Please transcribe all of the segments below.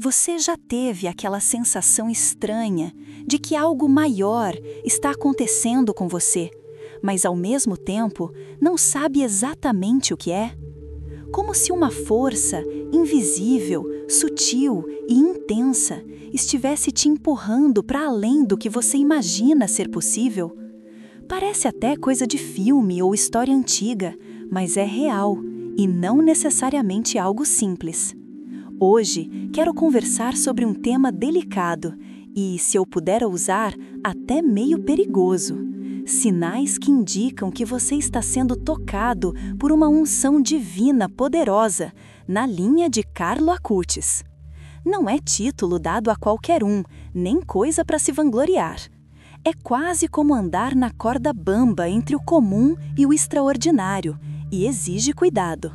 Você já teve aquela sensação estranha de que algo maior está acontecendo com você, mas ao mesmo tempo não sabe exatamente o que é? Como se uma força invisível, sutil e intensa estivesse te empurrando para além do que você imagina ser possível? Parece até coisa de filme ou história antiga, mas é real e não necessariamente algo simples. Hoje, quero conversar sobre um tema delicado e, se eu puder ousar, até meio perigoso. Sinais que indicam que você está sendo tocado por uma unção divina poderosa, na linha de Carlo Acutis. Não é título dado a qualquer um, nem coisa para se vangloriar. É quase como andar na corda bamba entre o comum e o extraordinário, e exige cuidado.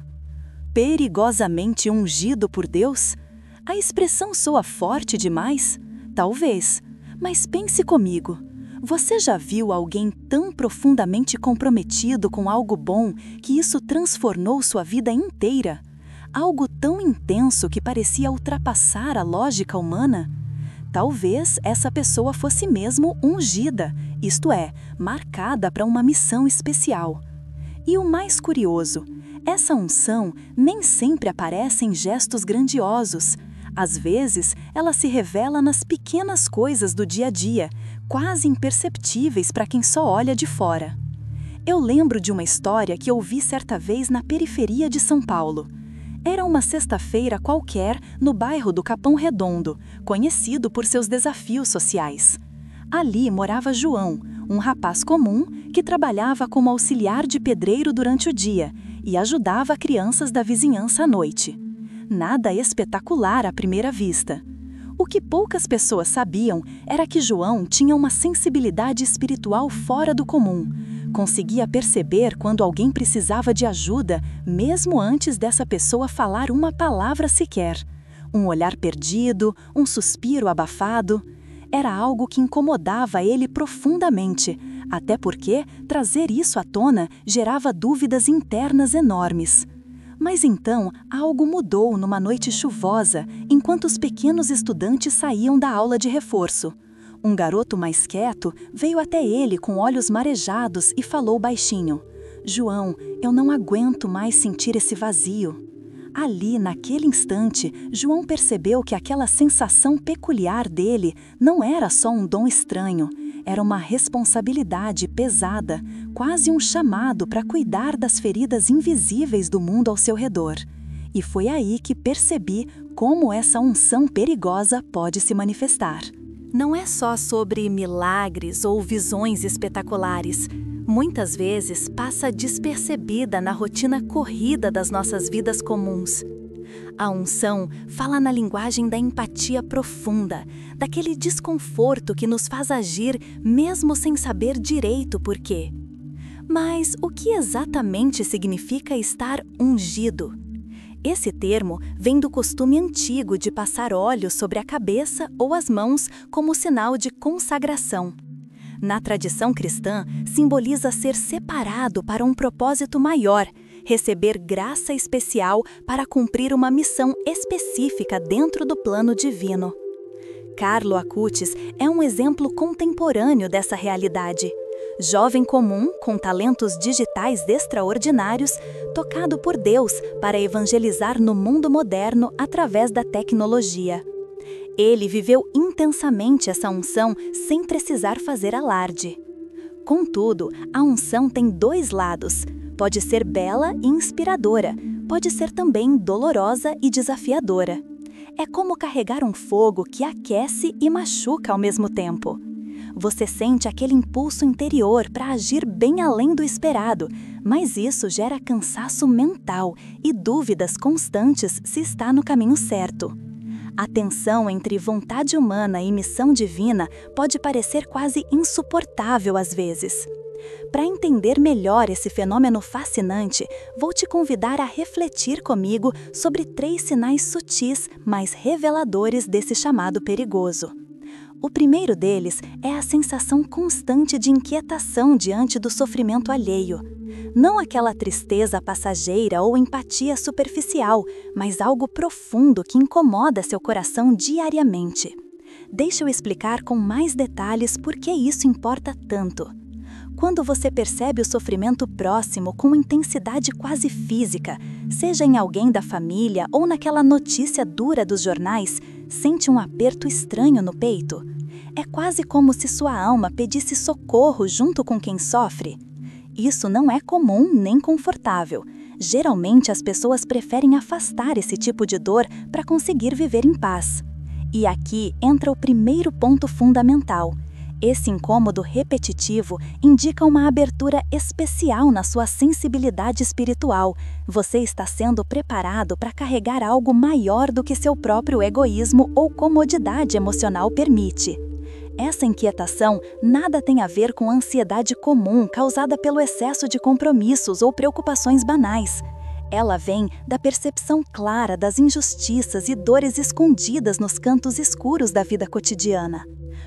Perigosamente ungido por Deus? A expressão soa forte demais? Talvez, mas pense comigo. Você já viu alguém tão profundamente comprometido com algo bom que isso transformou sua vida inteira? Algo tão intenso que parecia ultrapassar a lógica humana? Talvez essa pessoa fosse mesmo ungida, isto é, marcada para uma missão especial. E o mais curioso, essa unção nem sempre aparece em gestos grandiosos. Às vezes, ela se revela nas pequenas coisas do dia a dia, quase imperceptíveis para quem só olha de fora. Eu lembro de uma história que ouvi certa vez na periferia de São Paulo. Era uma sexta-feira qualquer no bairro do Capão Redondo, conhecido por seus desafios sociais. Ali morava João, um rapaz comum que trabalhava como auxiliar de pedreiro durante o dia e ajudava crianças da vizinhança à noite. Nada espetacular à primeira vista. O que poucas pessoas sabiam era que João tinha uma sensibilidade espiritual fora do comum. Conseguia perceber quando alguém precisava de ajuda, mesmo antes dessa pessoa falar uma palavra sequer. Um olhar perdido, um suspiro abafado. Era algo que incomodava ele profundamente, até porque trazer isso à tona gerava dúvidas internas enormes. Mas então, algo mudou numa noite chuvosa, enquanto os pequenos estudantes saíam da aula de reforço. Um garoto mais quieto veio até ele com olhos marejados e falou baixinho: "João, eu não aguento mais sentir esse vazio." Ali, naquele instante, João percebeu que aquela sensação peculiar dele não era só um dom estranho, era uma responsabilidade pesada, quase um chamado para cuidar das feridas invisíveis do mundo ao seu redor. E foi aí que percebi como essa unção perigosa pode se manifestar. Não é só sobre milagres ou visões espetaculares. Muitas vezes passa despercebida na rotina corrida das nossas vidas comuns. A unção fala na linguagem da empatia profunda, daquele desconforto que nos faz agir mesmo sem saber direito por quê. Mas o que exatamente significa estar ungido? Esse termo vem do costume antigo de passar óleo sobre a cabeça ou as mãos como sinal de consagração. Na tradição cristã, simboliza ser separado para um propósito maior, receber graça especial para cumprir uma missão específica dentro do plano divino. Carlo Acutis é um exemplo contemporâneo dessa realidade. Jovem comum, com talentos digitais extraordinários, tocado por Deus para evangelizar no mundo moderno através da tecnologia. Ele viveu intensamente essa unção sem precisar fazer alarde. Contudo, a unção tem dois lados. Pode ser bela e inspiradora, pode ser também dolorosa e desafiadora. É como carregar um fogo que aquece e machuca ao mesmo tempo. Você sente aquele impulso interior para agir bem além do esperado, mas isso gera cansaço mental e dúvidas constantes se está no caminho certo. A tensão entre vontade humana e missão divina pode parecer quase insuportável às vezes. Para entender melhor esse fenômeno fascinante, vou te convidar a refletir comigo sobre 3 sinais sutis, mas reveladores desse chamado perigoso. O primeiro deles é a sensação constante de inquietação diante do sofrimento alheio. Não aquela tristeza passageira ou empatia superficial, mas algo profundo que incomoda seu coração diariamente. Deixa eu explicar com mais detalhes por que isso importa tanto. Quando você percebe o sofrimento próximo com intensidade quase física, seja em alguém da família ou naquela notícia dura dos jornais, sente um aperto estranho no peito? É quase como se sua alma pedisse socorro junto com quem sofre. Isso não é comum nem confortável. Geralmente as pessoas preferem afastar esse tipo de dor para conseguir viver em paz. E aqui entra o primeiro ponto fundamental. Esse incômodo repetitivo indica uma abertura especial na sua sensibilidade espiritual. Você está sendo preparado para carregar algo maior do que seu próprio egoísmo ou comodidade emocional permite. Essa inquietação nada tem a ver com a ansiedade comum causada pelo excesso de compromissos ou preocupações banais. Ela vem da percepção clara das injustiças e dores escondidas nos cantos escuros da vida cotidiana.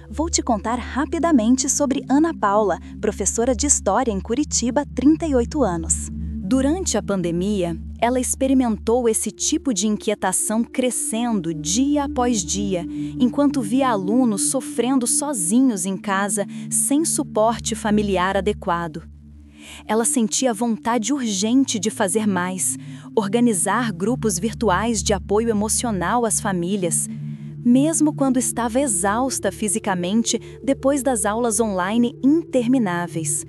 Vou te contar rapidamente sobre Ana Paula, professora de História em Curitiba há 38 anos. Durante a pandemia, ela experimentou esse tipo de inquietação crescendo dia após dia, enquanto via alunos sofrendo sozinhos em casa, sem suporte familiar adequado. Ela sentia vontade urgente de fazer mais, organizar grupos virtuais de apoio emocional às famílias, mesmo quando estava exausta fisicamente depois das aulas online intermináveis.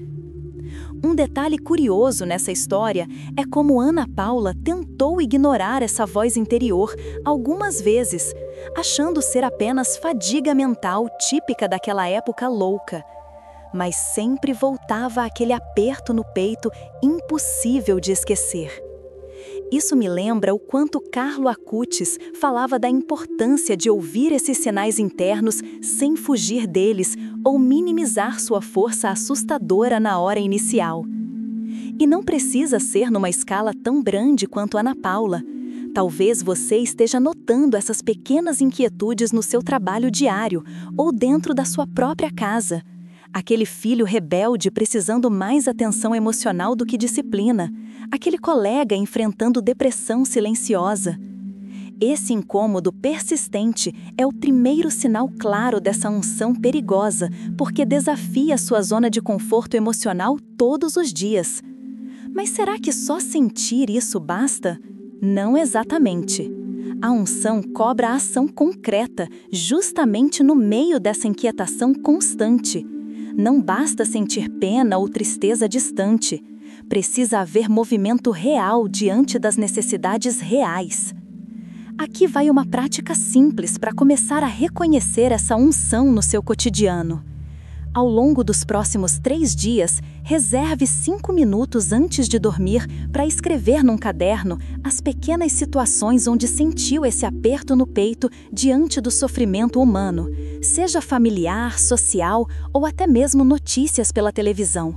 Um detalhe curioso nessa história é como Ana Paula tentou ignorar essa voz interior algumas vezes, achando ser apenas fadiga mental típica daquela época louca. Mas sempre voltava aquele aperto no peito impossível de esquecer. Isso me lembra o quanto Carlo Acutis falava da importância de ouvir esses sinais internos sem fugir deles ou minimizar sua força assustadora na hora inicial. E não precisa ser numa escala tão grande quanto Ana Paula. Talvez você esteja notando essas pequenas inquietudes no seu trabalho diário ou dentro da sua própria casa. Aquele filho rebelde precisando mais atenção emocional do que disciplina. Aquele colega enfrentando depressão silenciosa. Esse incômodo persistente é o primeiro sinal claro dessa unção perigosa, porque desafia sua zona de conforto emocional todos os dias. Mas será que só sentir isso basta? Não exatamente. A unção cobra a ação concreta, justamente no meio dessa inquietação constante. Não basta sentir pena ou tristeza distante. Precisa haver movimento real diante das necessidades reais. Aqui vai uma prática simples para começar a reconhecer essa unção no seu cotidiano. Ao longo dos próximos 3 dias, reserve 5 minutos antes de dormir para escrever num caderno as pequenas situações onde sentiu esse aperto no peito diante do sofrimento humano, seja familiar, social ou até mesmo notícias pela televisão.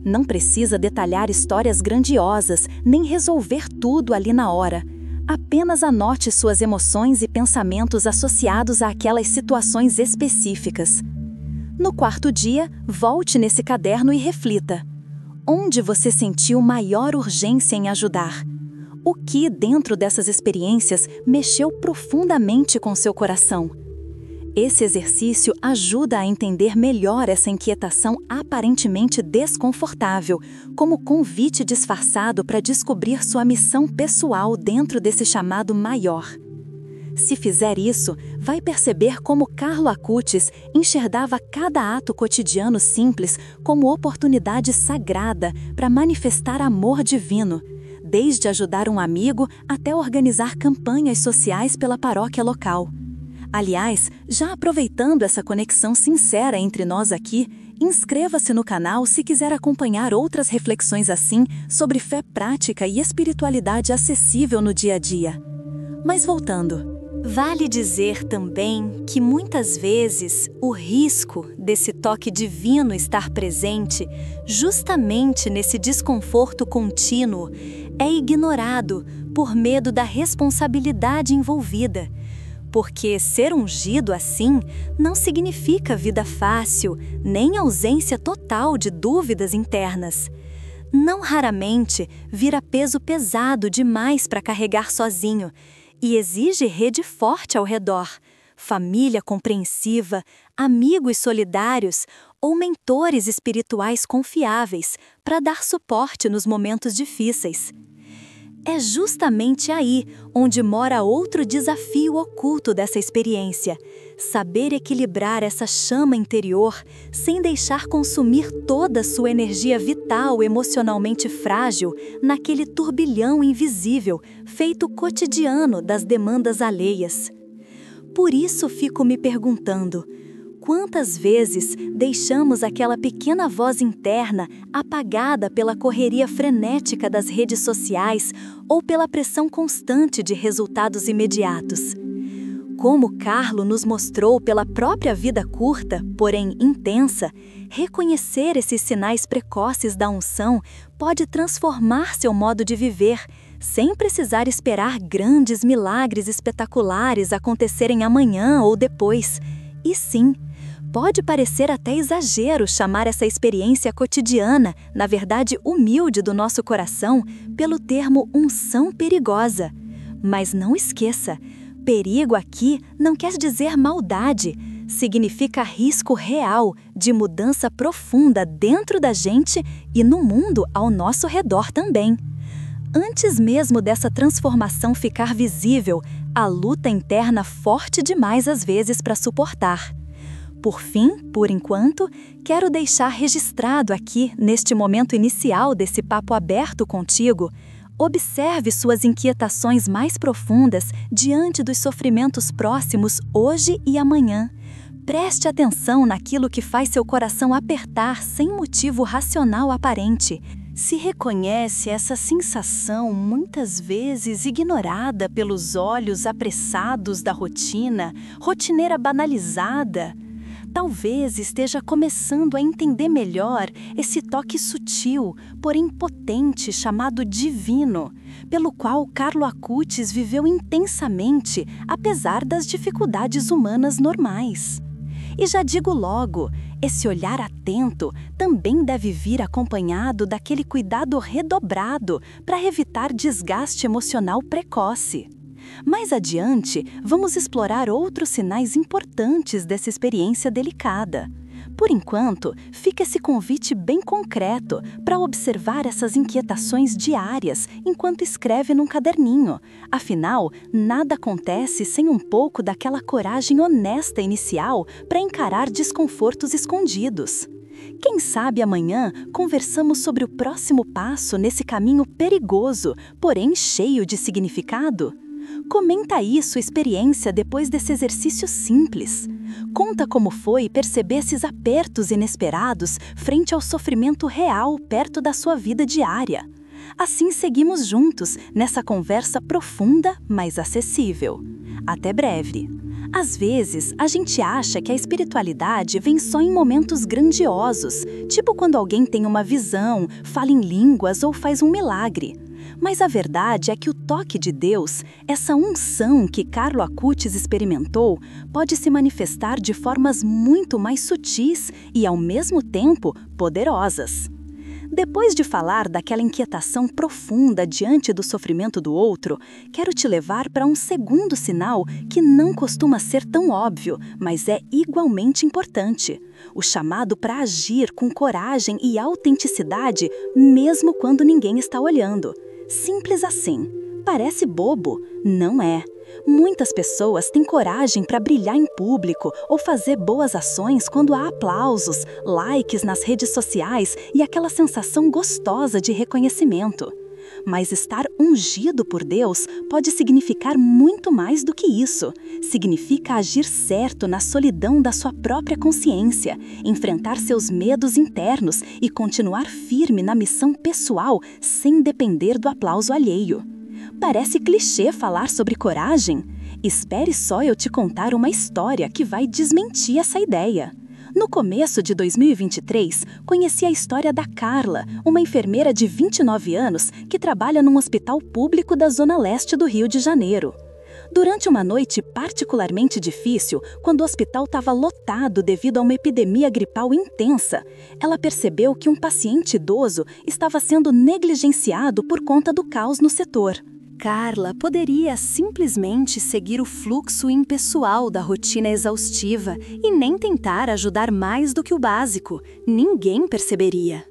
Não precisa detalhar histórias grandiosas, nem resolver tudo ali na hora. Apenas anote suas emoções e pensamentos associados àquelas situações específicas. No 4º dia, volte nesse caderno e reflita. Onde você sentiu maior urgência em ajudar? O que dentro dessas experiências mexeu profundamente com seu coração? Esse exercício ajuda a entender melhor essa inquietação aparentemente desconfortável, como convite disfarçado para descobrir sua missão pessoal dentro desse chamado maior. Se fizer isso, vai perceber como Carlo Acutis enxergava cada ato cotidiano simples como oportunidade sagrada para manifestar amor divino, desde ajudar um amigo até organizar campanhas sociais pela paróquia local. Aliás, já aproveitando essa conexão sincera entre nós aqui, inscreva-se no canal se quiser acompanhar outras reflexões assim sobre fé prática e espiritualidade acessível no dia a dia. Mas voltando, vale dizer também que muitas vezes o risco desse toque divino estar presente, justamente nesse desconforto contínuo, é ignorado por medo da responsabilidade envolvida. Porque ser ungido assim não significa vida fácil, nem ausência total de dúvidas internas. Não raramente vira peso pesado demais para carregar sozinho e exige rede forte ao redor, família compreensiva, amigos solidários ou mentores espirituais confiáveis para dar suporte nos momentos difíceis. É justamente aí onde mora outro desafio oculto dessa experiência: saber equilibrar essa chama interior sem deixar consumir toda a sua energia vital emocionalmente frágil naquele turbilhão invisível feito cotidiano das demandas alheias. Por isso fico me perguntando: quantas vezes deixamos aquela pequena voz interna apagada pela correria frenética das redes sociais ou pela pressão constante de resultados imediatos? Como Carlo nos mostrou pela própria vida curta, porém intensa, reconhecer esses sinais precoces da unção pode transformar seu modo de viver, sem precisar esperar grandes milagres espetaculares acontecerem amanhã ou depois. E sim, pode parecer até exagero chamar essa experiência cotidiana, na verdade humilde do nosso coração, pelo termo unção perigosa. Mas não esqueça, perigo aqui não quer dizer maldade, significa risco real de mudança profunda dentro da gente e no mundo ao nosso redor também. Antes mesmo dessa transformação ficar visível, a luta interna forte demais às vezes para suportar. Por fim, por enquanto, quero deixar registrado aqui, neste momento inicial desse papo aberto contigo, observe suas inquietações mais profundas diante dos sofrimentos próximos hoje e amanhã. Preste atenção naquilo que faz seu coração apertar sem motivo racional aparente. Se reconhece essa sensação muitas vezes ignorada pelos olhos apressados da rotineira banalizada? Talvez esteja começando a entender melhor esse toque sutil, porém potente, chamado divino, pelo qual Carlo Acutis viveu intensamente, apesar das dificuldades humanas normais. E já digo logo, esse olhar atento também deve vir acompanhado daquele cuidado redobrado para evitar desgaste emocional precoce. Mais adiante, vamos explorar outros sinais importantes dessa experiência delicada. Por enquanto, fica esse convite bem concreto para observar essas inquietações diárias enquanto escreve num caderninho. Afinal, nada acontece sem um pouco daquela coragem honesta inicial para encarar desconfortos escondidos. Quem sabe amanhã conversamos sobre o próximo passo nesse caminho perigoso, porém cheio de significado? Comenta aí sua experiência depois desse exercício simples. Conta como foi perceber esses apertos inesperados frente ao sofrimento real perto da sua vida diária. Assim seguimos juntos nessa conversa profunda, mas acessível. Até breve. Às vezes, a gente acha que a espiritualidade vem só em momentos grandiosos, tipo quando alguém tem uma visão, fala em línguas ou faz um milagre. Mas a verdade é que o toque de Deus, essa unção que Carlo Acutis experimentou, pode se manifestar de formas muito mais sutis e, ao mesmo tempo, poderosas. Depois de falar daquela inquietação profunda diante do sofrimento do outro, quero te levar para um segundo sinal que não costuma ser tão óbvio, mas é igualmente importante: o chamado para agir com coragem e autenticidade, mesmo quando ninguém está olhando. Simples assim. Parece bobo? Não é. Muitas pessoas têm coragem para brilhar em público ou fazer boas ações quando há aplausos, likes nas redes sociais e aquela sensação gostosa de reconhecimento. Mas estar ungido por Deus pode significar muito mais do que isso. Significa agir certo na solidão da sua própria consciência, enfrentar seus medos internos e continuar firme na missão pessoal sem depender do aplauso alheio. Parece clichê falar sobre coragem? Espere só eu te contar uma história que vai desmentir essa ideia. No começo de 2023, conheci a história da Carla, uma enfermeira de 29 anos que trabalha num hospital público da Zona Leste do Rio de Janeiro. Durante uma noite particularmente difícil, quando o hospital estava lotado devido a uma epidemia gripal intensa, ela percebeu que um paciente idoso estava sendo negligenciado por conta do caos no setor. Carla poderia simplesmente seguir o fluxo impessoal da rotina exaustiva e nem tentar ajudar mais do que o básico. Ninguém perceberia.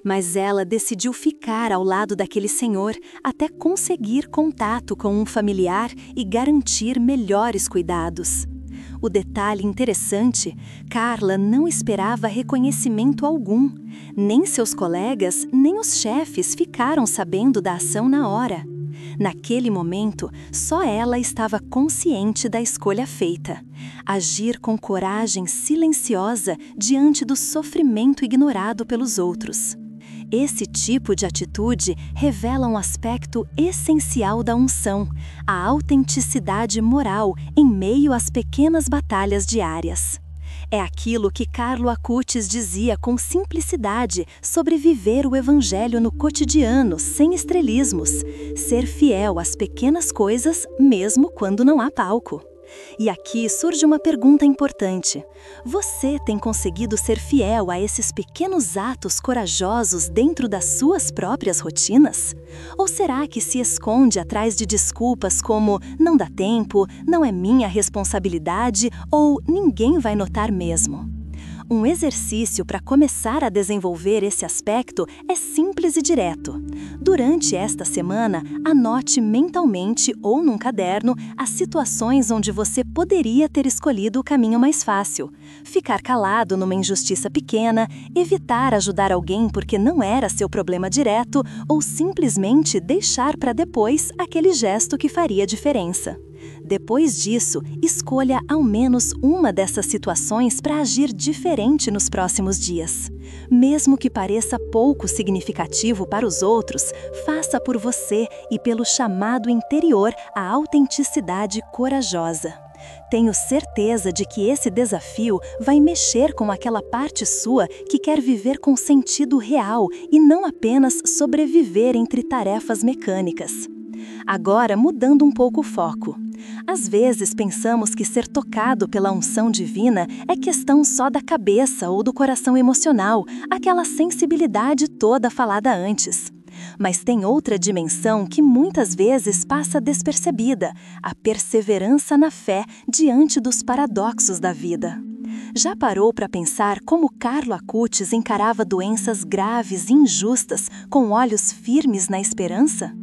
Mas ela decidiu ficar ao lado daquele senhor até conseguir contato com um familiar e garantir melhores cuidados. O detalhe interessante, Carla não esperava reconhecimento algum. Nem seus colegas, nem os chefes ficaram sabendo da ação na hora. Naquele momento, só ela estava consciente da escolha feita: agir com coragem silenciosa diante do sofrimento ignorado pelos outros. Esse tipo de atitude revela um aspecto essencial da unção, a autenticidade moral em meio às pequenas batalhas diárias. É aquilo que Carlo Acutis dizia com simplicidade sobre viver o evangelho no cotidiano, sem estrelismos, ser fiel às pequenas coisas mesmo quando não há palco. E aqui surge uma pergunta importante. Você tem conseguido ser fiel a esses pequenos atos corajosos dentro das suas próprias rotinas? Ou será que se esconde atrás de desculpas como não dá tempo, não é minha responsabilidade ou ninguém vai notar mesmo? Um exercício para começar a desenvolver esse aspecto é simples e direto. Durante esta semana, anote mentalmente ou num caderno as situações onde você poderia ter escolhido o caminho mais fácil. Ficar calado numa injustiça pequena, evitar ajudar alguém porque não era seu problema direto ou simplesmente deixar para depois aquele gesto que faria diferença. Depois disso, escolha ao menos uma dessas situações para agir diferente nos próximos dias. Mesmo que pareça pouco significativo para os outros, faça por você e pelo chamado interior à autenticidade corajosa. Tenho certeza de que esse desafio vai mexer com aquela parte sua que quer viver com sentido real e não apenas sobreviver entre tarefas mecânicas. Agora, mudando um pouco o foco. Às vezes pensamos que ser tocado pela unção divina é questão só da cabeça ou do coração emocional, aquela sensibilidade toda falada antes. Mas tem outra dimensão que muitas vezes passa despercebida: a perseverança na fé diante dos paradoxos da vida. Já parou para pensar como Carlo Acutis encarava doenças graves e injustas com olhos firmes na esperança?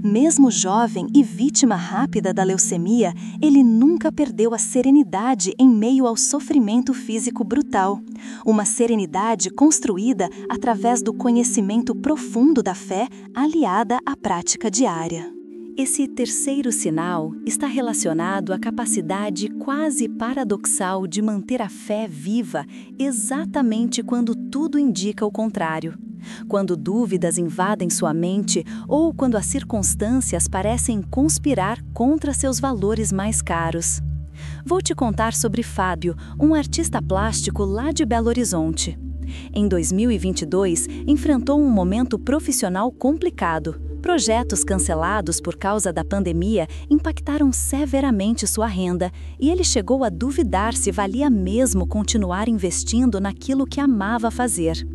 Mesmo jovem e vítima rápida da leucemia, ele nunca perdeu a serenidade em meio ao sofrimento físico brutal. Uma serenidade construída através do conhecimento profundo da fé, aliada à prática diária. Esse terceiro sinal está relacionado à capacidade quase paradoxal de manter a fé viva exatamente quando tudo indica o contrário. Quando dúvidas invadem sua mente ou quando as circunstâncias parecem conspirar contra seus valores mais caros. Vou te contar sobre Fábio, um artista plástico lá de Belo Horizonte. Em 2022, enfrentou um momento profissional complicado. Projetos cancelados por causa da pandemia impactaram severamente sua renda e ele chegou a duvidar se valia mesmo continuar investindo naquilo que amava fazer.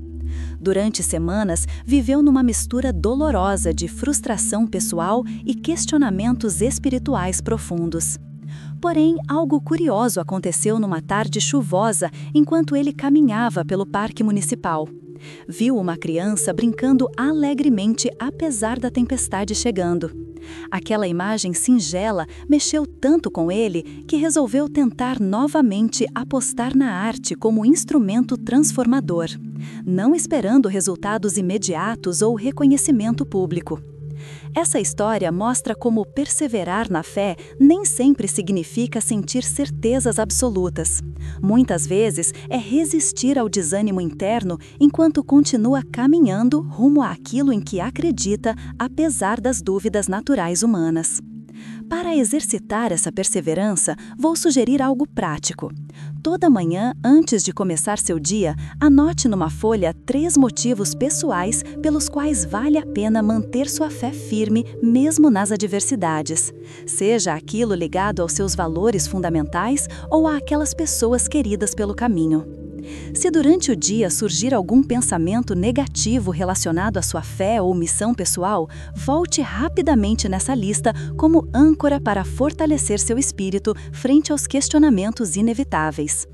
Durante semanas, viveu numa mistura dolorosa de frustração pessoal e questionamentos espirituais profundos. Porém, algo curioso aconteceu numa tarde chuvosa enquanto ele caminhava pelo parque municipal. Viu uma criança brincando alegremente apesar da tempestade chegando. Aquela imagem singela mexeu tanto com ele que resolveu tentar novamente apostar na arte como instrumento transformador, não esperando resultados imediatos ou reconhecimento público. Essa história mostra como perseverar na fé nem sempre significa sentir certezas absolutas. Muitas vezes é resistir ao desânimo interno enquanto continua caminhando rumo àquilo em que acredita, apesar das dúvidas naturais humanas. Para exercitar essa perseverança, vou sugerir algo prático. Toda manhã, antes de começar seu dia, anote numa folha 3 motivos pessoais pelos quais vale a pena manter sua fé firme, mesmo nas adversidades. Seja aquilo ligado aos seus valores fundamentais ou àquelas pessoas queridas pelo caminho. Se durante o dia surgir algum pensamento negativo relacionado à sua fé ou missão pessoal, volte rapidamente nessa lista como âncora para fortalecer seu espírito frente aos questionamentos inevitáveis.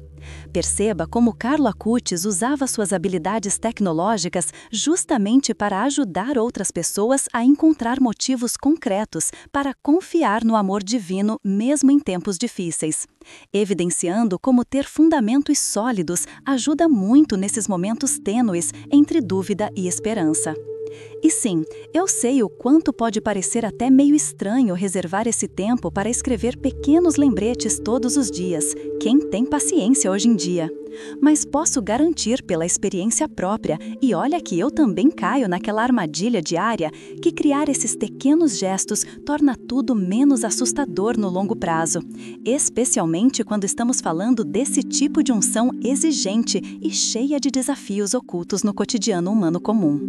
Perceba como Carlo Acutis usava suas habilidades tecnológicas justamente para ajudar outras pessoas a encontrar motivos concretos para confiar no amor divino mesmo em tempos difíceis, evidenciando como ter fundamentos sólidos ajuda muito nesses momentos tênues entre dúvida e esperança. E sim, eu sei o quanto pode parecer até meio estranho reservar esse tempo para escrever pequenos lembretes todos os dias. Quem tem paciência hoje em dia? Mas posso garantir pela experiência própria, e olha que eu também caio naquela armadilha diária, que criar esses pequenos gestos torna tudo menos assustador no longo prazo, especialmente quando estamos falando desse tipo de unção exigente e cheia de desafios ocultos no cotidiano humano comum.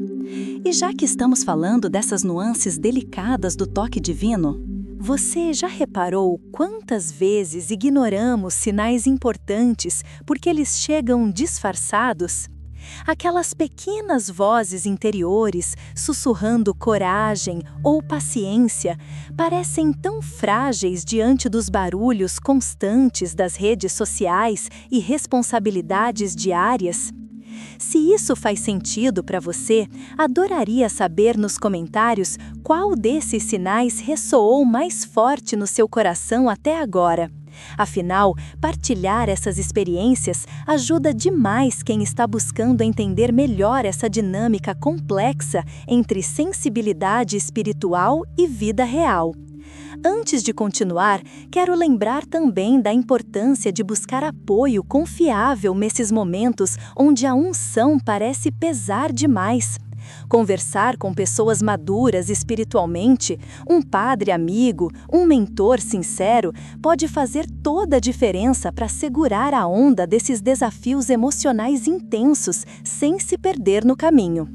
E já que estamos falando dessas nuances delicadas do toque divino, você já reparou quantas vezes ignoramos sinais importantes porque eles chegam disfarçados? Aquelas pequenas vozes interiores sussurrando coragem ou paciência parecem tão frágeis diante dos barulhos constantes das redes sociais e responsabilidades diárias. Se isso faz sentido para você, adoraria saber nos comentários qual desses sinais ressoou mais forte no seu coração até agora. Afinal, partilhar essas experiências ajuda demais quem está buscando entender melhor essa dinâmica complexa entre sensibilidade espiritual e vida real. Antes de continuar, quero lembrar também da importância de buscar apoio confiável nesses momentos onde a unção parece pesar demais. Conversar com pessoas maduras espiritualmente, um padre amigo, um mentor sincero, pode fazer toda a diferença para segurar a onda desses desafios emocionais intensos, sem se perder no caminho.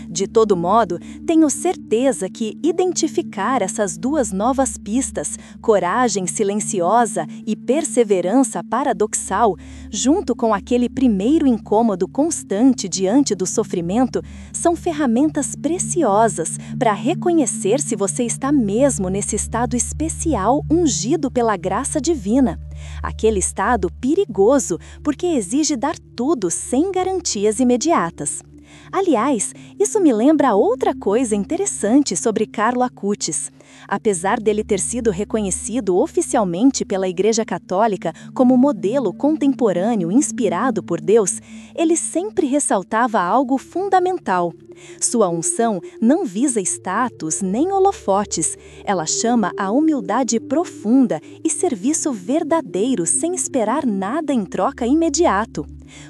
De todo modo, tenho certeza que identificar essas 2 novas pistas, coragem silenciosa e perseverança paradoxal, junto com aquele primeiro incômodo constante diante do sofrimento, são ferramentas preciosas para reconhecer se você está mesmo nesse estado especial ungido pela graça divina. Aquele estado perigoso porque exige dar tudo sem garantias imediatas. Aliás, isso me lembra outra coisa interessante sobre Carlo Acutis. Apesar dele ter sido reconhecido oficialmente pela Igreja Católica como modelo contemporâneo inspirado por Deus, ele sempre ressaltava algo fundamental. Sua unção não visa status nem holofotes, ela chama a humildade profunda e serviço verdadeiro sem esperar nada em troca imediato.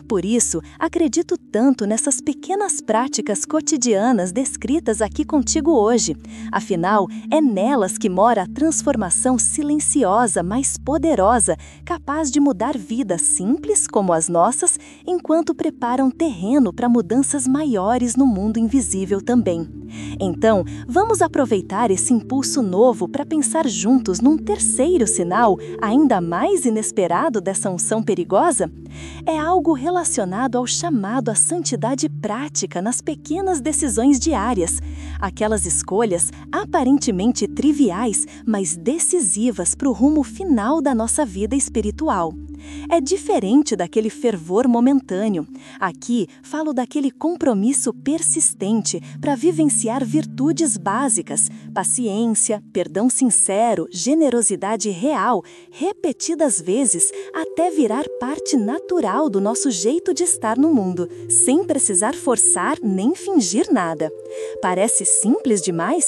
Por isso, acredito tanto nessas pequenas práticas cotidianas descritas aqui contigo hoje. Afinal, é nelas que mora a transformação silenciosa, mas poderosa, capaz de mudar vidas simples como as nossas, enquanto preparam terreno para mudanças maiores no mundo invisível também. Então, vamos aproveitar esse impulso novo para pensar juntos num terceiro sinal, ainda mais inesperado dessa unção perigosa? É algo relacionado ao chamado à santidade prática nas pequenas decisões diárias, aquelas escolhas aparentemente triviais, mas decisivas para o rumo final da nossa vida espiritual. É diferente daquele fervor momentâneo. Aqui falo daquele compromisso persistente para vivenciar virtudes básicas, paciência, perdão sincero, generosidade real, repetidas vezes, até virar parte natural do nosso jeito de estar no mundo, sem precisar forçar nem fingir nada. Parece simples demais?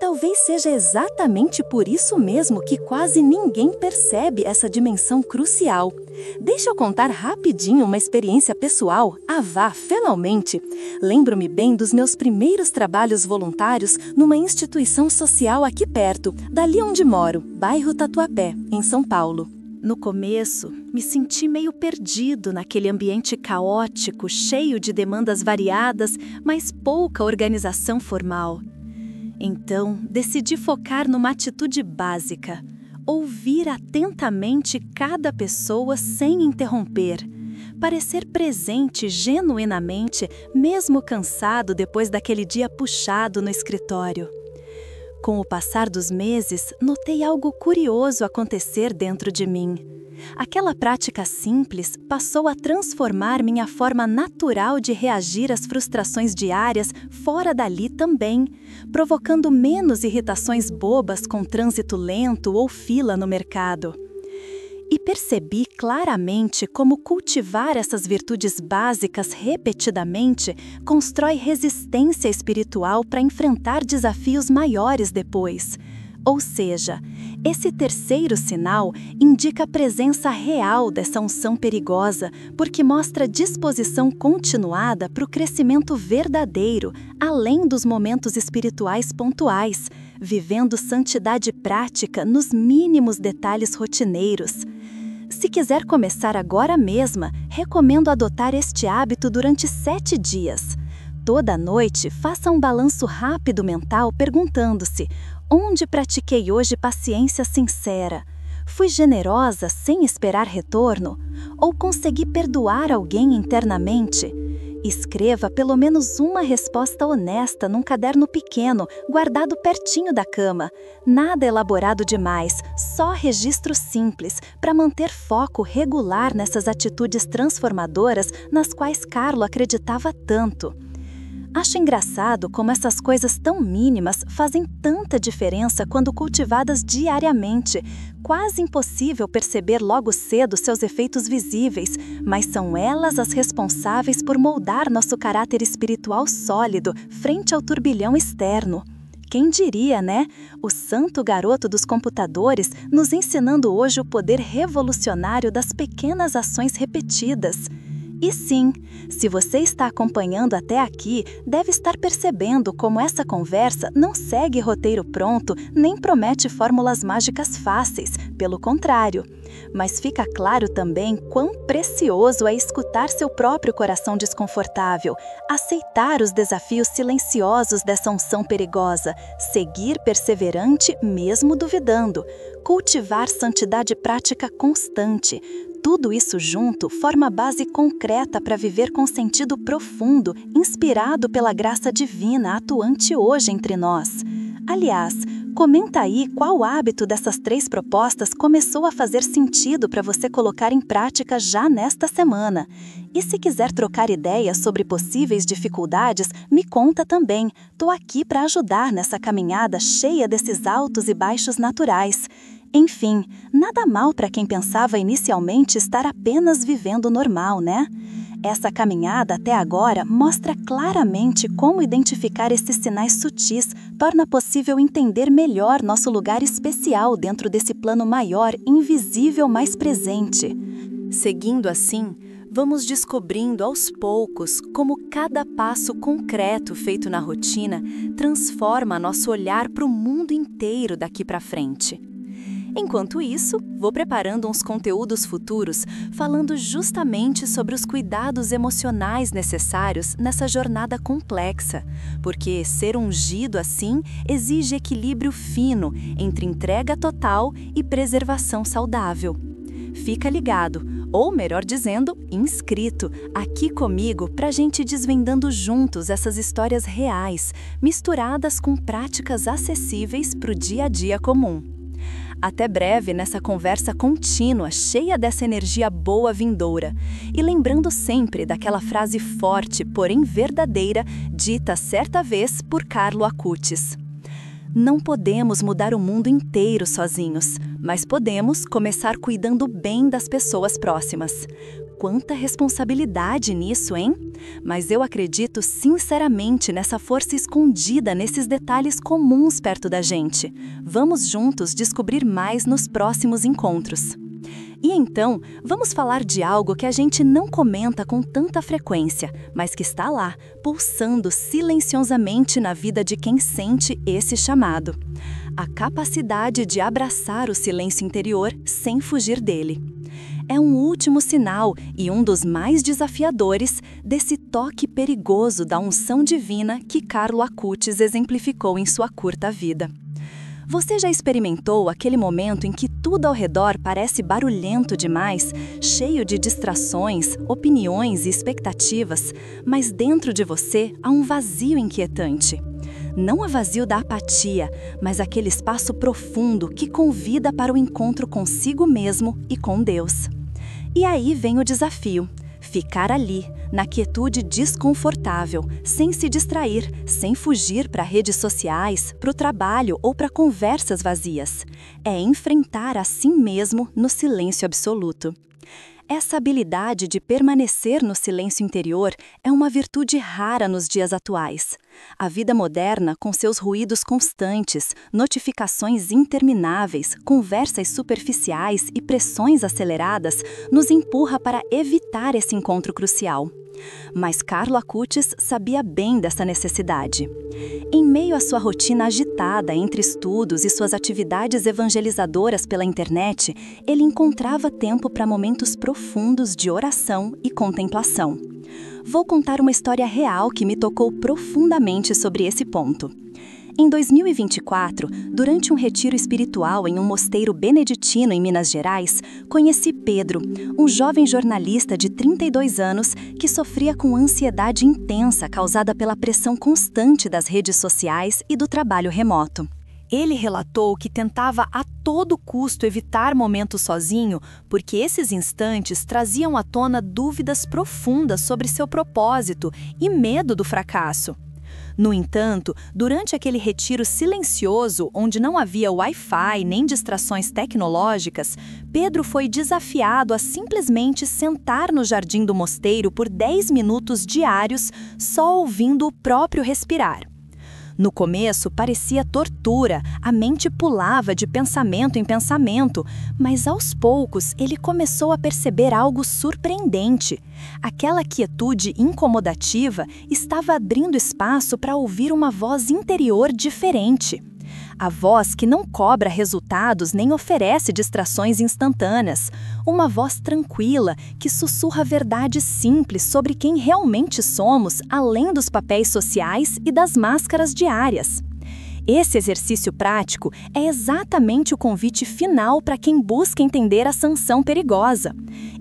talvez seja exatamente por isso mesmo que quase ninguém percebe essa dimensão crucial. Deixa eu contar rapidinho uma experiência pessoal. Finalmente! Lembro-me bem dos meus primeiros trabalhos voluntários numa instituição social aqui perto, dali onde moro, bairro Tatuapé, em São Paulo. No começo, me senti meio perdido naquele ambiente caótico, cheio de demandas variadas, mas pouca organização formal. Então, decidi focar numa atitude básica: ouvir atentamente cada pessoa sem interromper. Parecer presente genuinamente, mesmo cansado depois daquele dia puxado no escritório. Com o passar dos meses, notei algo curioso acontecer dentro de mim. Aquela prática simples passou a transformar minha forma natural de reagir às frustrações diárias fora dali também, provocando menos irritações bobas com trânsito lento ou fila no mercado. E percebi claramente como cultivar essas virtudes básicas repetidamente constrói resistência espiritual para enfrentar desafios maiores depois. Ou seja, esse terceiro sinal indica a presença real dessa unção perigosa, porque mostra disposição continuada para o crescimento verdadeiro, além dos momentos espirituais pontuais, vivendo santidade prática nos mínimos detalhes rotineiros. Se quiser começar agora mesmo, recomendo adotar este hábito durante 7 dias. Toda noite, faça um balanço rápido mental perguntando-se: onde pratiquei hoje paciência sincera? Fui generosa sem esperar retorno? Ou consegui perdoar alguém internamente? Escreva pelo menos uma resposta honesta num caderno pequeno, guardado pertinho da cama. Nada elaborado demais, só registro simples, para manter foco regular nessas atitudes transformadoras nas quais Carlo acreditava tanto. Acho engraçado como essas coisas tão mínimas fazem tanta diferença quando cultivadas diariamente. Quase impossível perceber logo cedo seus efeitos visíveis, mas são elas as responsáveis por moldar nosso caráter espiritual sólido frente ao turbilhão externo. Quem diria, né? O santo garoto dos computadores nos ensinando hoje o poder revolucionário das pequenas ações repetidas. E sim, se você está acompanhando até aqui, deve estar percebendo como essa conversa não segue roteiro pronto, nem promete fórmulas mágicas fáceis, pelo contrário. Mas fica claro também quão precioso é escutar seu próprio coração desconfortável, aceitar os desafios silenciosos dessa unção perigosa, seguir perseverante mesmo duvidando, cultivar santidade prática constante. Tudo isso junto forma base concreta para viver com sentido profundo, inspirado pela graça divina atuante hoje entre nós. Aliás, comenta aí qual hábito dessas 3 propostas começou a fazer sentido para você colocar em prática já nesta semana. E se quiser trocar ideias sobre possíveis dificuldades, me conta também. Tô aqui para ajudar nessa caminhada cheia desses altos e baixos naturais. Enfim, nada mal para quem pensava inicialmente estar apenas vivendo normal, né? Essa caminhada até agora mostra claramente como identificar esses sinais sutis torna possível entender melhor nosso lugar especial dentro desse plano maior, invisível, mas presente. Seguindo assim, vamos descobrindo aos poucos como cada passo concreto feito na rotina transforma nosso olhar para o mundo inteiro daqui para frente. Enquanto isso, vou preparando uns conteúdos futuros falando justamente sobre os cuidados emocionais necessários nessa jornada complexa, porque ser ungido assim exige equilíbrio fino entre entrega total e preservação saudável. Fica ligado, ou melhor dizendo, inscrito, aqui comigo para a gente desvendando juntos essas histórias reais, misturadas com práticas acessíveis para o dia a dia comum. Até breve nessa conversa contínua, cheia dessa energia boa vindoura. E lembrando sempre daquela frase forte, porém verdadeira, dita certa vez por Carlo Acutis. Não podemos mudar o mundo inteiro sozinhos, mas podemos começar cuidando bem das pessoas próximas. Quanta responsabilidade nisso, hein? Mas eu acredito sinceramente nessa força escondida nesses detalhes comuns perto da gente. Vamos juntos descobrir mais nos próximos encontros. E então, vamos falar de algo que a gente não comenta com tanta frequência, mas que está lá, pulsando silenciosamente na vida de quem sente esse chamado. A capacidade de abraçar o silêncio interior sem fugir dele. É um último sinal e um dos mais desafiadores desse toque perigoso da unção divina que Carlo Acutis exemplificou em sua curta vida. Você já experimentou aquele momento em que tudo ao redor parece barulhento demais, cheio de distrações, opiniões e expectativas, mas dentro de você há um vazio inquietante? Não o vazio da apatia, mas aquele espaço profundo que convida para o encontro consigo mesmo e com Deus. E aí vem o desafio: ficar ali, na quietude desconfortável, sem se distrair, sem fugir para redes sociais, para o trabalho ou para conversas vazias. É enfrentar a si mesmo no silêncio absoluto. Essa habilidade de permanecer no silêncio interior é uma virtude rara nos dias atuais. A vida moderna, com seus ruídos constantes, notificações intermináveis, conversas superficiais e pressões aceleradas, nos empurra para evitar esse encontro crucial. Mas Carlo Acutis sabia bem dessa necessidade. Em meio à sua rotina agitada entre estudos e suas atividades evangelizadoras pela internet, ele encontrava tempo para momentos profundos de oração e contemplação. Vou contar uma história real que me tocou profundamente sobre esse ponto. Em 2024, durante um retiro espiritual em um mosteiro beneditino em Minas Gerais, conheci Pedro, um jovem jornalista de 32 anos que sofria com ansiedade intensa causada pela pressão constante das redes sociais e do trabalho remoto. Ele relatou que tentava a todo custo evitar momentos sozinho, porque esses instantes traziam à tona dúvidas profundas sobre seu propósito e medo do fracasso. No entanto, durante aquele retiro silencioso, onde não havia Wi-Fi nem distrações tecnológicas, Pedro foi desafiado a simplesmente sentar no jardim do mosteiro por 10 minutos diários, só ouvindo o próprio respirar. No começo, parecia tortura, a mente pulava de pensamento em pensamento, mas aos poucos ele começou a perceber algo surpreendente. Aquela quietude incomodativa estava abrindo espaço para ouvir uma voz interior diferente. A voz que não cobra resultados nem oferece distrações instantâneas. Uma voz tranquila que sussurra verdades simples sobre quem realmente somos, além dos papéis sociais e das máscaras diárias. Esse exercício prático é exatamente o convite final para quem busca entender a sanção perigosa.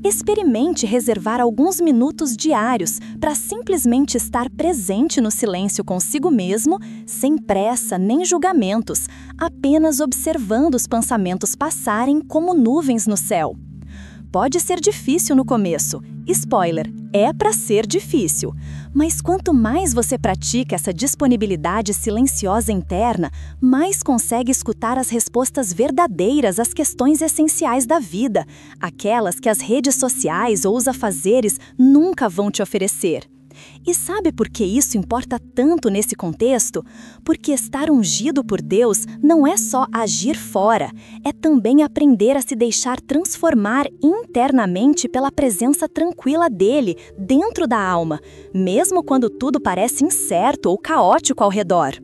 Experimente reservar alguns minutos diários para simplesmente estar presente no silêncio consigo mesmo, sem pressa nem julgamentos, apenas observando os pensamentos passarem como nuvens no céu. Pode ser difícil no começo. Spoiler, é para ser difícil. Mas quanto mais você pratica essa disponibilidade silenciosa interna, mais consegue escutar as respostas verdadeiras às questões essenciais da vida, aquelas que as redes sociais ou os afazeres nunca vão te oferecer. E sabe por que isso importa tanto nesse contexto? Porque estar ungido por Deus não é só agir fora, é também aprender a se deixar transformar internamente pela presença tranquila dele, dentro da alma, mesmo quando tudo parece incerto ou caótico ao redor.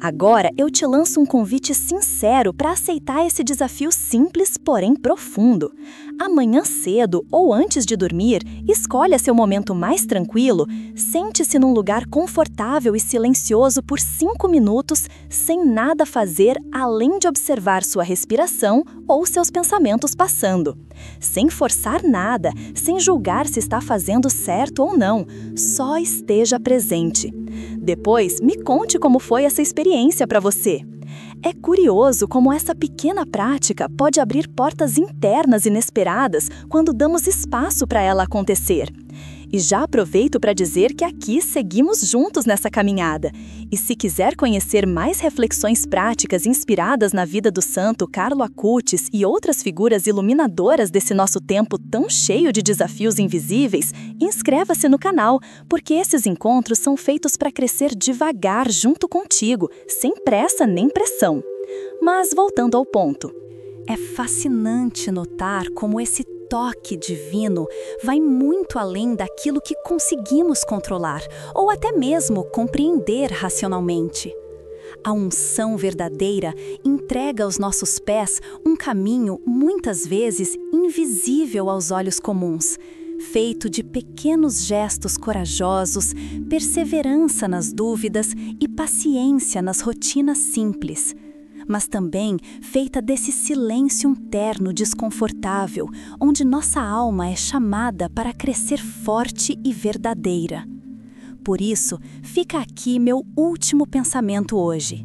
Agora eu te lanço um convite sincero para aceitar esse desafio simples, porém profundo. Amanhã cedo ou antes de dormir, escolha seu momento mais tranquilo, sente-se num lugar confortável e silencioso por 5 minutos, sem nada fazer além de observar sua respiração ou seus pensamentos passando. Sem forçar nada, sem julgar se está fazendo certo ou não, só esteja presente. Depois, me conte como foi essa experiência para você. É curioso como essa pequena prática pode abrir portas internas inesperadas quando damos espaço para ela acontecer. E já aproveito para dizer que aqui seguimos juntos nessa caminhada. E se quiser conhecer mais reflexões práticas inspiradas na vida do santo Carlo Acutis e outras figuras iluminadoras desse nosso tempo tão cheio de desafios invisíveis, inscreva-se no canal, porque esses encontros são feitos para crescer devagar junto contigo, sem pressa nem pressão. Mas voltando ao ponto, é fascinante notar como esse toque divino vai muito além daquilo que conseguimos controlar ou até mesmo compreender racionalmente. A unção verdadeira entrega aos nossos pés um caminho muitas vezes invisível aos olhos comuns, feito de pequenos gestos corajosos, perseverança nas dúvidas e paciência nas rotinas simples, mas também feita desse silêncio interno desconfortável, onde nossa alma é chamada para crescer forte e verdadeira. Por isso, fica aqui meu último pensamento hoje.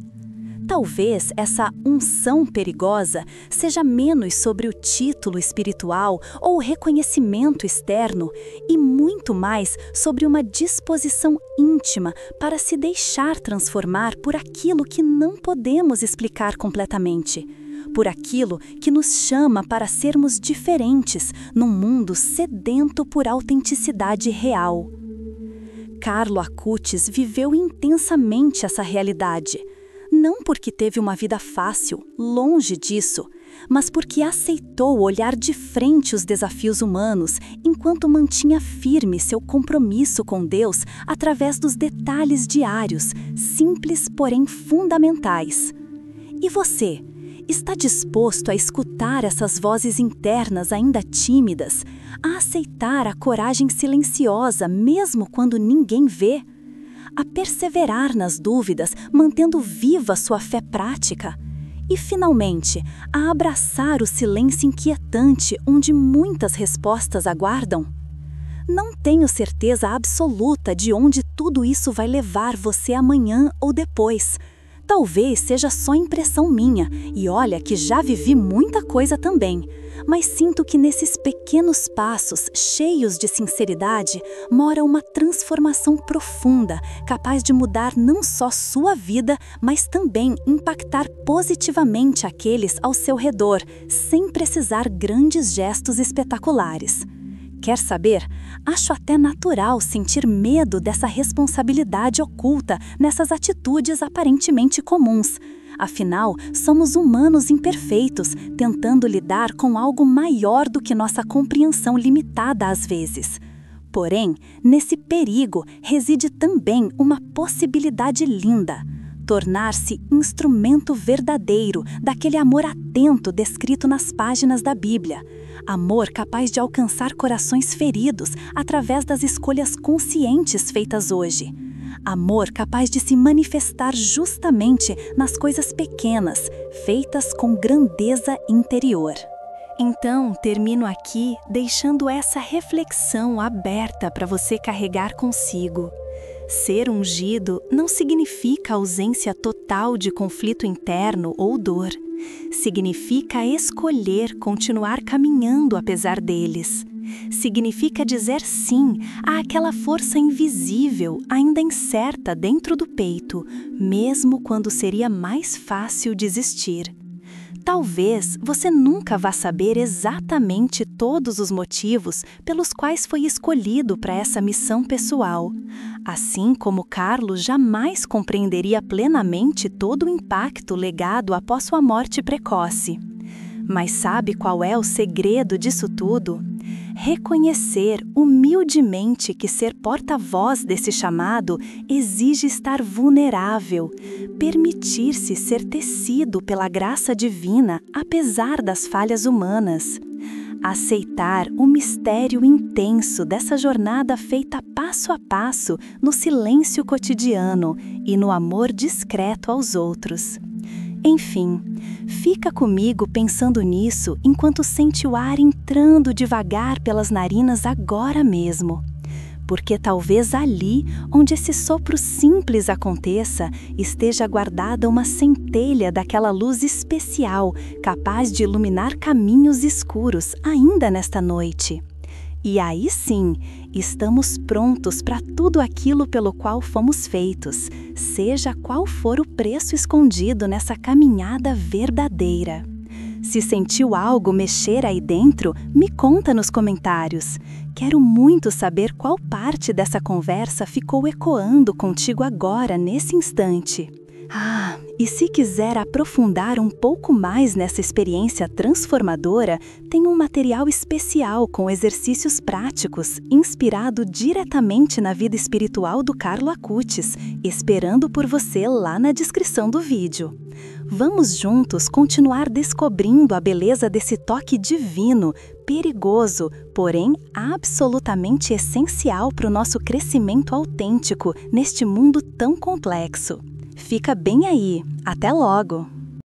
Talvez essa unção perigosa seja menos sobre o título espiritual ou o reconhecimento externo e muito mais sobre uma disposição íntima para se deixar transformar por aquilo que não podemos explicar completamente, por aquilo que nos chama para sermos diferentes num mundo sedento por autenticidade real. Carlo Acutis viveu intensamente essa realidade. Não porque teve uma vida fácil, longe disso, mas porque aceitou olhar de frente os desafios humanos enquanto mantinha firme seu compromisso com Deus através dos detalhes diários, simples porém fundamentais. E você, está disposto a escutar essas vozes internas ainda tímidas, a aceitar a coragem silenciosa mesmo quando ninguém vê? A perseverar nas dúvidas, mantendo viva sua fé prática? E, finalmente, a abraçar o silêncio inquietante onde muitas respostas aguardam? Não tenho certeza absoluta de onde tudo isso vai levar você amanhã ou depois. Talvez seja só impressão minha, e olha que já vivi muita coisa também, mas sinto que nesses pequenos passos, cheios de sinceridade, mora uma transformação profunda, capaz de mudar não só sua vida, mas também impactar positivamente aqueles ao seu redor, sem precisar grandes gestos espetaculares. Quer saber? Acho até natural sentir medo dessa responsabilidade oculta nessas atitudes aparentemente comuns. Afinal, somos humanos imperfeitos, tentando lidar com algo maior do que nossa compreensão limitada às vezes. Porém, nesse perigo reside também uma possibilidade linda: tornar-se instrumento verdadeiro daquele amor atento descrito nas páginas da Bíblia. Amor capaz de alcançar corações feridos através das escolhas conscientes feitas hoje. Amor capaz de se manifestar justamente nas coisas pequenas, feitas com grandeza interior. Então, termino aqui deixando essa reflexão aberta para você carregar consigo. Ser ungido não significa ausência total de conflito interno ou dor. Significa escolher continuar caminhando apesar deles. Significa dizer sim àquela força invisível, ainda incerta dentro do peito, mesmo quando seria mais fácil desistir. Talvez você nunca vá saber exatamente todos os motivos pelos quais foi escolhido para essa missão pessoal. Assim como Carlo jamais compreenderia plenamente todo o impacto legado após sua morte precoce. Mas sabe qual é o segredo disso tudo? Reconhecer humildemente que ser porta-voz desse chamado exige estar vulnerável, permitir-se ser tecido pela graça divina apesar das falhas humanas. Aceitar o mistério intenso dessa jornada feita passo a passo no silêncio cotidiano e no amor discreto aos outros. Enfim, fica comigo pensando nisso enquanto sente o ar entrando devagar pelas narinas agora mesmo. Porque talvez ali, onde esse sopro simples aconteça, esteja guardada uma centelha daquela luz especial, capaz de iluminar caminhos escuros ainda nesta noite. E aí sim, estamos prontos para tudo aquilo pelo qual fomos feitos, seja qual for o preço escondido nessa caminhada verdadeira. Se sentiu algo mexer aí dentro, me conta nos comentários. Quero muito saber qual parte dessa conversa ficou ecoando contigo agora, nesse instante. E se quiser aprofundar um pouco mais nessa experiência transformadora, tem um material especial com exercícios práticos, inspirado diretamente na vida espiritual do Carlo Acutis, esperando por você lá na descrição do vídeo. Vamos juntos continuar descobrindo a beleza desse toque divino, perigoso, porém absolutamente essencial para o nosso crescimento autêntico neste mundo tão complexo. Fica bem aí. Até logo!